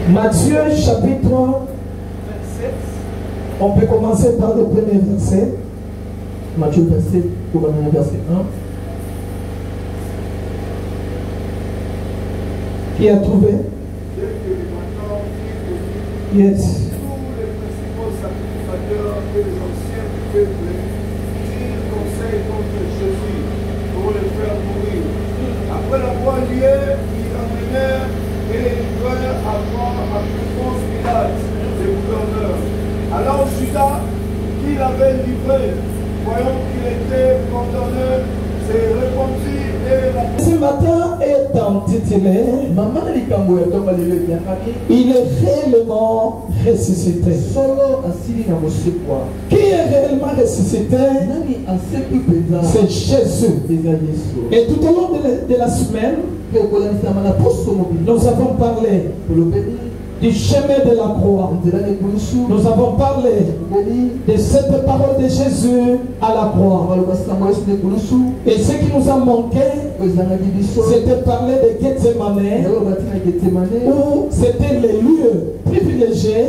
Matthieu chapitre 27. On peut commencer par le premier verset. Matthieu verset 1. Qui a trouvé? Yes. Tous les principaux sacrificateurs et les anciens du peuple firent conseil contre Jésus pour le faire mourir. Après l'avoir lié, ils l'emmenèrent et les livrèrent à voir à Ponce Pilate, le gouverneur. Alors Judas, qui l'avait livré, voyant qu'il était condamné, s'est répandu et la... Ce matin est intitulé Il est réellement ressuscité. Qui est réellement ressuscité? C'est Jésus. Et tout au long de la semaine, nous avons parlé du chemin de la croix. Nous avons parlé de cette parole de Jésus à la croix. Et ce qui nous a manqué, c'était parler de Gethsemane, où c'était les lieux privilégiés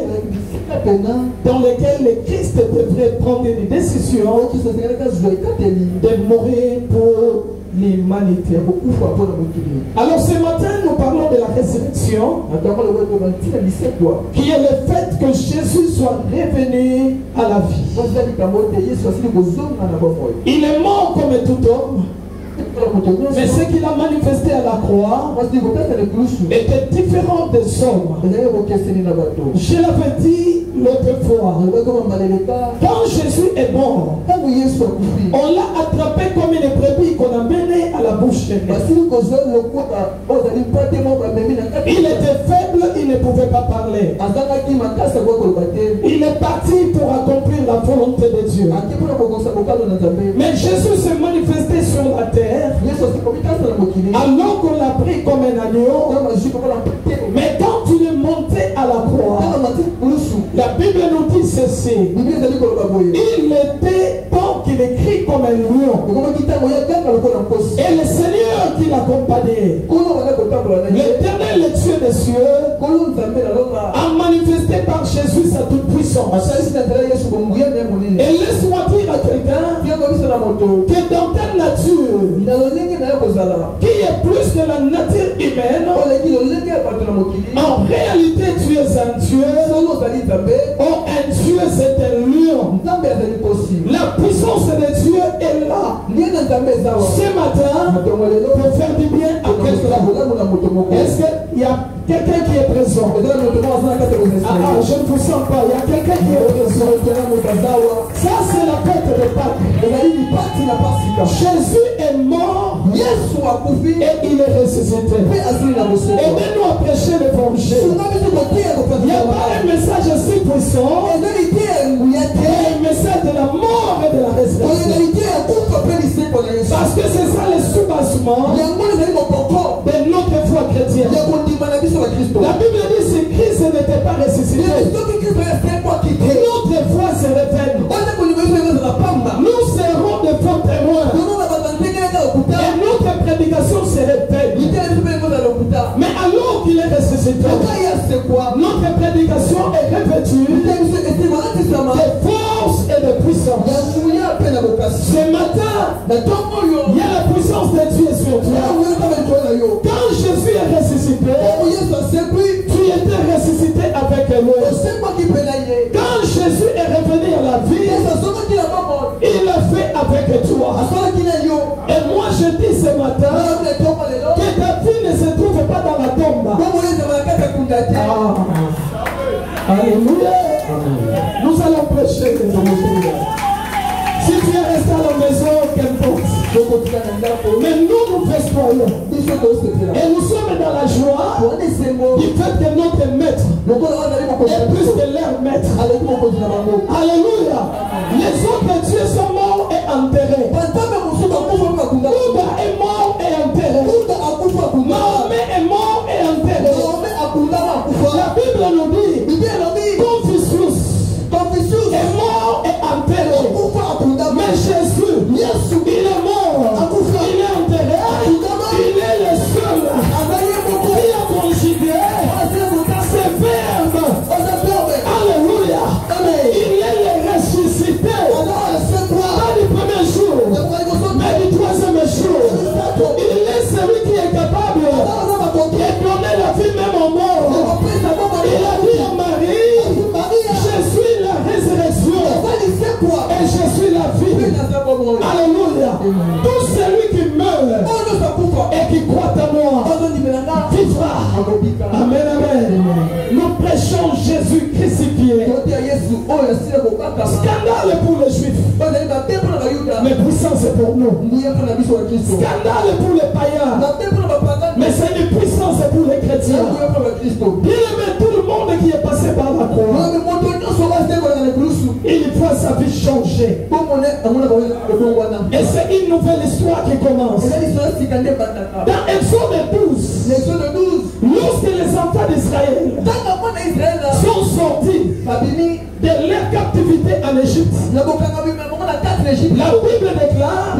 dans lesquels le Christ devrait prendre des décisions de mourir pour l'humanité. Alors ce matin, nous parlons de la résurrection, qui est le fait que Jésus soit revenu à la vie. Il est mort comme tout homme, mais ce qu'il a manifesté à la croix était différent des hommes. Je l'avais dit l'autre fois, quand Jésus est mort, on l'a attrapé comme une brebis qu'on a menée à la bouche. Il était faible, il ne pouvait pas parler. Il est parti pour accomplir la volonté de Dieu. Mais Jésus s'est manifesté sur la terre alors qu'on l'a pris comme un agneau. Mais quand il est monté à la croix, la Bible nous dit ceci: il était bon qu'il écrit comme un lion. Et le Seigneur qui l'accompagnait, l'Éternel, le Dieu des cieux, a manifesté par Jésus sa toute puissance. Et laisse-moi dire à quelqu'un que dans ta nature, qui est plus que la nature humaine, en réalité tu es un Dieu. Oh, un Dieu, c'est un lion. La puissance de Dieu est là. Ce matin, pour faire du bien à quelqu'un. Est-ce qu'il y a quelqu'un qui est présent? Je ne vous sens pas. Il y a quelqu'un qui est présent. Ça, c'est la fête de Pâques. Jésus est mort et il est ressuscité. Aidez-nous à prêcher l'évangile. Il n'y a pas un message si puissant que le message de la mort et de la résurrection. Parce que c'est ça le soubassement de notre foi chrétienne. La Bible dit que si Christ n'était pas ressuscité, notre foi serait vaine. Nous serons de faux témoins. Et notre prédication serait vaine. Mais alors qu'il est ressuscité, notre prédication est revêtue de force et de puissance. Ce matin, il y a la puissance de Dieu sur toi. Quand Jésus est ressuscité, tu étais ressuscité avec lui. Quand Jésus est revenu à la vie, il l'a fait avec toi. Et moi je dis ce matin que ta vie ne se trouve pas dans la tombe. Alléluia. Nous allons prêcher. Si tu es resté à la maison, qu'importe. Mais nous festoyons. Et nous sommes dans la joie du fait que notre maître est plus que leur maître. Alléluia. Les autres dieux sont morts et enterrés. Bouddha est mort et enterré. Mahomet est mort et enterré. La Bible nous dit Confucius est mort et enterré. Mais Jésus, il est mort, il est enterré, il est le seul qui a considéré ses Tout celui qui meurt et qui croit en moi vivra. Amen, amen. Nous prêchons Jésus crucifié. Scandale pour les Juifs, mais puissance c'est pour nous. Scandale pour les païens, mais c'est une puissance pour les chrétiens. Bien-aimé, tout le monde qui est passé par la croix, il voit sa vie changer. Et c'est une nouvelle histoire qui commence. Dans Exode 12, lorsque les enfants d'Israël sont sortis de leur captivité en Égypte, la Bible déclare: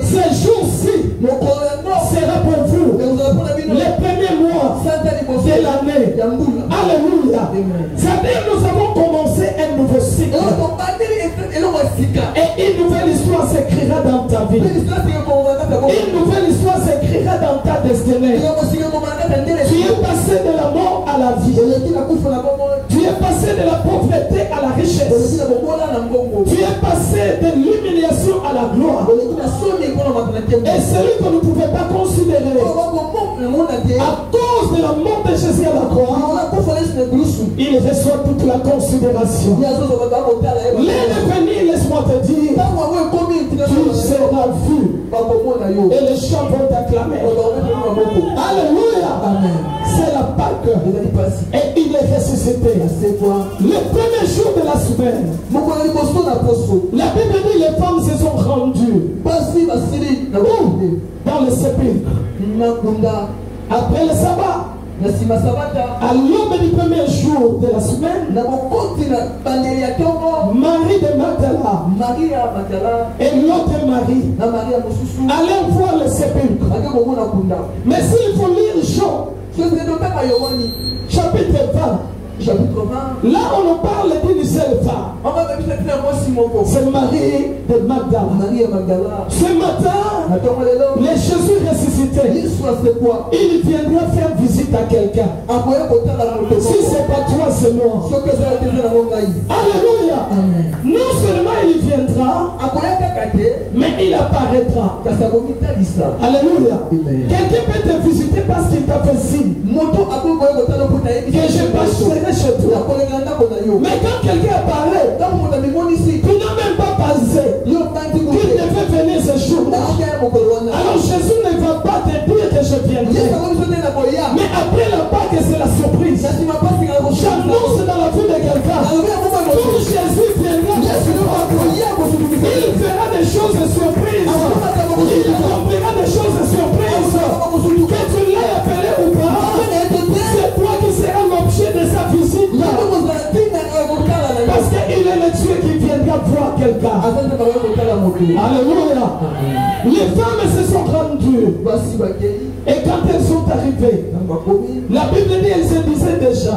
ces jours-ci sera pour vous les premiers mois de l'année. Alléluia. C'est-à-dire nous avons commencé un nouveau cycle. Et une nouvelle histoire s'écrira dans ta vie. Une nouvelle histoire s'écrira dans ta destinée. Tu es passé de la mort à la vie. Tu es passé de la pauvreté à la richesse. Tu es passé de l'humiliation à la gloire. Et celui que nous ne pouvons pas considérer à cause de la mort de Jésus à la croix, il reçoit toute la considération. L'ennemi, laisse-moi te dire, tu seras vu et les chants vont t'acclamer. Alléluia. C'est la Pâque et il est ressuscité. Le premier jour de la semaine, la Bible dit les femmes se sont rendues dans le sépulcre après le sabbat. À l'aube du premier jour de la semaine, Marie de Magdala et l'autre Marie allaient voir le sépulcre. Mais s'il faut lire Jean, chapitre 20, là on nous parle d'une seule femme. C'est Marie de Magdala. Ce matin, les Jésus ressuscité, il viendra faire visite à quelqu'un. Si c'est pas toi, c'est moi. Alléluia. Non seulement il viendra, mais il apparaîtra. Alléluia. Quelqu'un peut te visiter parce qu'il t'a fait signe que je passerai chez toi. Mais quand quelqu'un apparaît, tu n'as même pas passé qu'il devait venir ce jour. Alors Jésus ne va pas te dire que je viendrai. Mais après la Pâque, c'est la surprise. J'annonce dans la vie de quelqu'un, quand Jésus viendra, il fera des choses surprises. Il accomplira des choses surprises. Que tu l'aies appelé ou pas, c'est toi qui seras l'objet de sa visite. Parce qu'il est le Dieu qui viendra voir quelqu'un. Alléluia. Les femmes se sont rendues. Et quand elles sont arrivées, la Bible dit qu'elles se disaient déjà.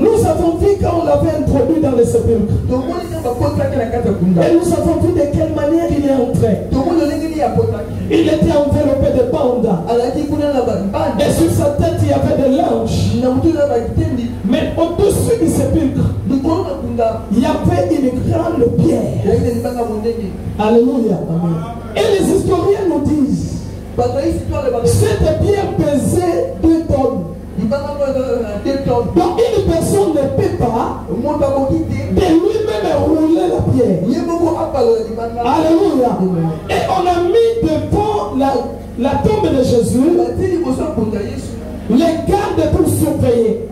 Nous avons vu quand on l'avait introduit dans le sépulcre. Et nous avons vu de quelle manière il est entré. Il était enveloppé de bandes. Et sur sa tête il y avait des linges. Mais au-dessus du sépulcre, il y avait une grande pierre. Alléluia. Et les historiens nous disent, cette pierre pesait 2 tonnes. Donc une personne ne peut pas de lui-même rouler la pierre. Alléluia. Et on a mis devant la tombe de Jésus les gardes pour surveiller.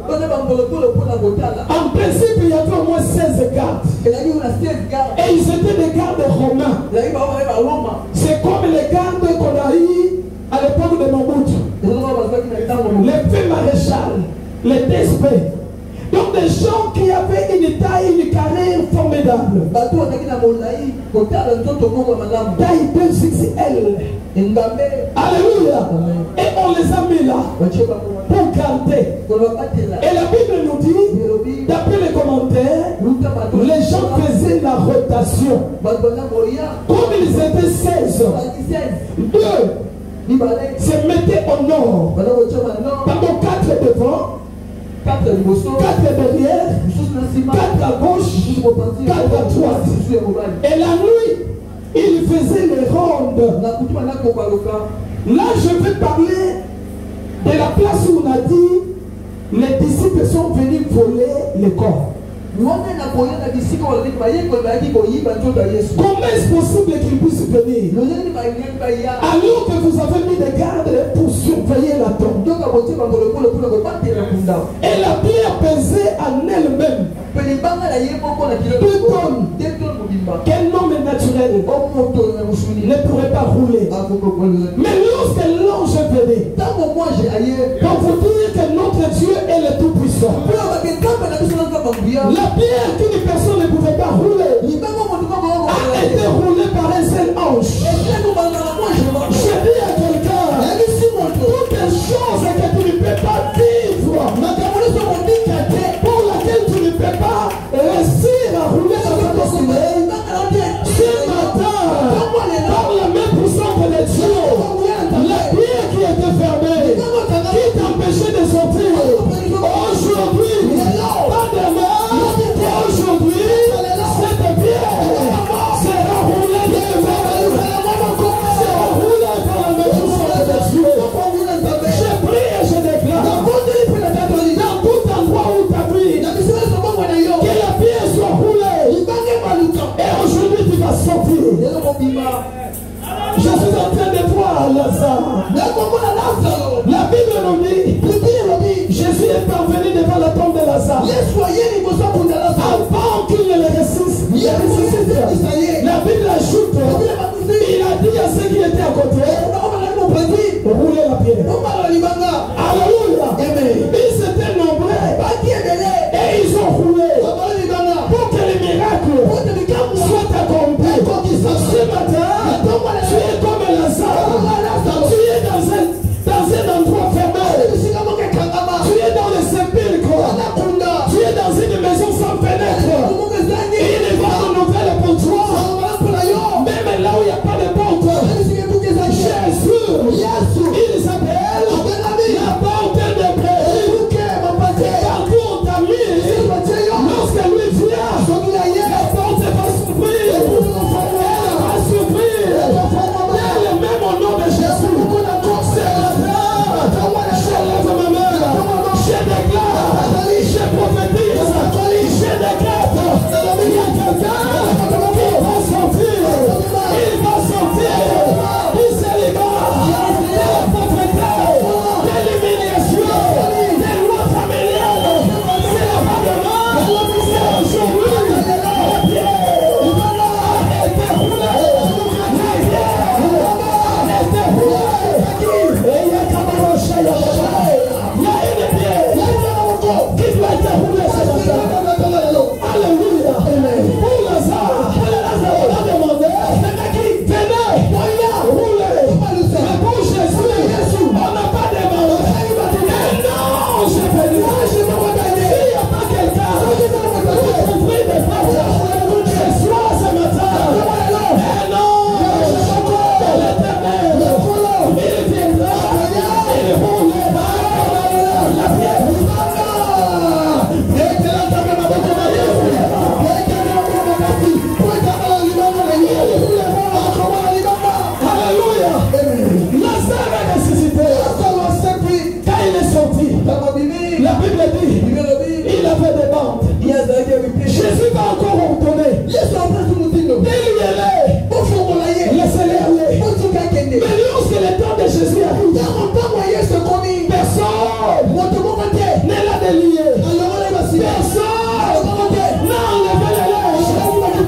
En principe, il y avait au moins 16 gardes. Et ils étaient des gardes romains. C'est comme les gardes qu'on a eu à l'époque de Mobutu. Les faits maréchal, les DSP. Donc des gens qui avaient une taille, une carrière formidable. Taille 2XL. Alléluia. Et on les a mis là pour garder. Et la Bible nous dit, d'après les commentaires, les gens faisaient la rotation. Comme ils étaient 16, 2 se mettaient au nord. Pardon, 4 devant, 4 derrière, 4 à gauche, 4 à droite. Et la nuit, il faisait les rondes. Là, je vais parler de la place où on a dit les disciples sont venus voler les corps. Comment est-ce possible qu'il puisse venir alors que vous avez mis des gardes pour surveiller la tombe? Et la pierre pesait en elle-même 2 tonnes. Quel homme naturel ne pourrait pas rouler? Mais lorsque l'ange venait pour vous dire que notre Dieu est le Tout-Puissant, la pierre qu'une personne ne pouvait pas rouler a été roulée par un seul ange. Je dis à quelqu'un, toutes les choses que tu ne peux pas vivre, pour laquelle tu ne peux pas réussir à rouler dans ta destinée, ce matin, par la main puissante de Dieu, la pierre qui était fermée, qui t'empêchait de sortir, aujourd'hui, pas demain, aujourd'hui, cette pierre sera roulée de sera roulée par la main puissante de Dieu. Je prie et je déclare, dans tout endroit où tu habites, que la pierre soit roulée. Et aujourd'hui tu vas sortir. Je suis en train de voir Lazare. La Bible nous dit, Jésus est parvenu devant la tombe de Lazare. Avant qu'il ne le ressuscite, la Bible ajoute, il a dit à ceux qui étaient à côté, roulez la pierre. Alléluia. Ils étaient nombreux et ils ont roulé pour que les miracles soient accomplis. Ce matin, tu es comme Lazare. Tu es dans un endroit fermé. Tu es dans le sépulcre. Tu es dans une maison sans fenêtre. Il est pas de nouvelles pour toi. Même là où il n'y a pas de porte. Jésus, il s'appelle la porte de Brésil. Partout on t'a mis. Lorsque lui vient, la porte va s'ouvrir. Elle va s'ouvrir. Elle est même au nom de Jésus. C'est la terre. Je lève ma main. Je déclare. Je prophétise. Je décrète. Il y a quelqu'un qui va sortir. Il va sortir. Il se libère de la pauvreté, de l'humiliation, des lois familiales. C'est la fin de main. C'est aujourd'hui. La pierre a été roulée. La pierre a été roulée. Et il y a comme un rocher. Il y a une pierre qui doit être roulée ce matin. Alléluia. Pour Lazare, on a demandé, venez, roulez. Mais pour Jésus, on n'a pas demandé. Non, je vais dire, s'il n'y a pas quelqu'un pour ouvrir des portes, je sois ce matin. Non, de l'Éternel, il viendra, il roulera la pierre. Alléluia. Lazare a ressuscité. Quand il est sorti, la Bible dit, il avait des bandes. Jésus va encore ordonner. Délivrer-les. Laissez-les aller. Mais lorsque le temps de Jésus arrive, personne n'est là de lier. Personne n'a enlevé les lèches.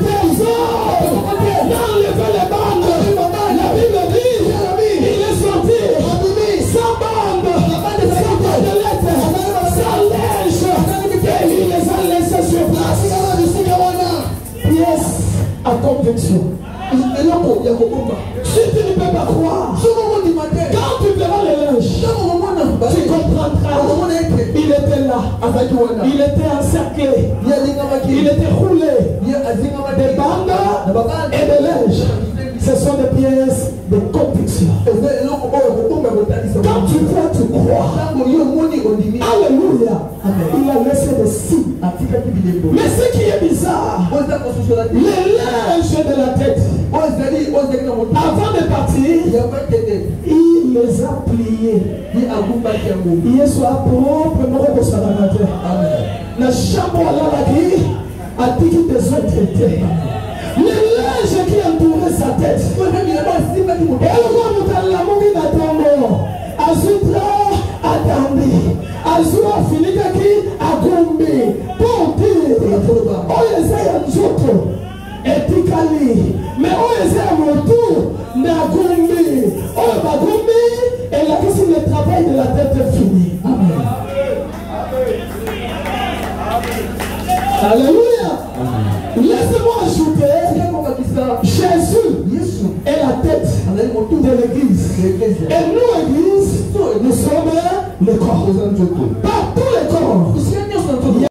Personne n'a enlevé les bandes. La Bible dit, il est sorti sans bande, sans bandelette, sans lèche. Et il les a laissés sur place. Pièce à conviction. Si tu ne peux pas croire, quand tu verras les linges, tu comprendras. Il était là, il était encerclé, il était roulé des bandes et des linges. Ce sont des pièces de conviction. Quand tu vois, tu crois. Alléluia. Il a laissé des signes. Mais ce qui est bizarre, les linges de la tête Avant de partir, il les a pliés. Il soit propre, non pour sa nagate. La chambre à la a dit qu'il des autres étaient. Le linge qui entourait sa tête. Et le Azutra attendez. Azura finika qui a gombé. Pour dire, oh les aïe etikali mais on essaie à mon tour n'a gombé. Oh ma gombé et la question le travail de la tête est fini. Amen. Alléluia. Laissez-moi ajouter Jésus est la tête de l'église. Et nous, l'église, nous sommes le corps. Par tous les corps.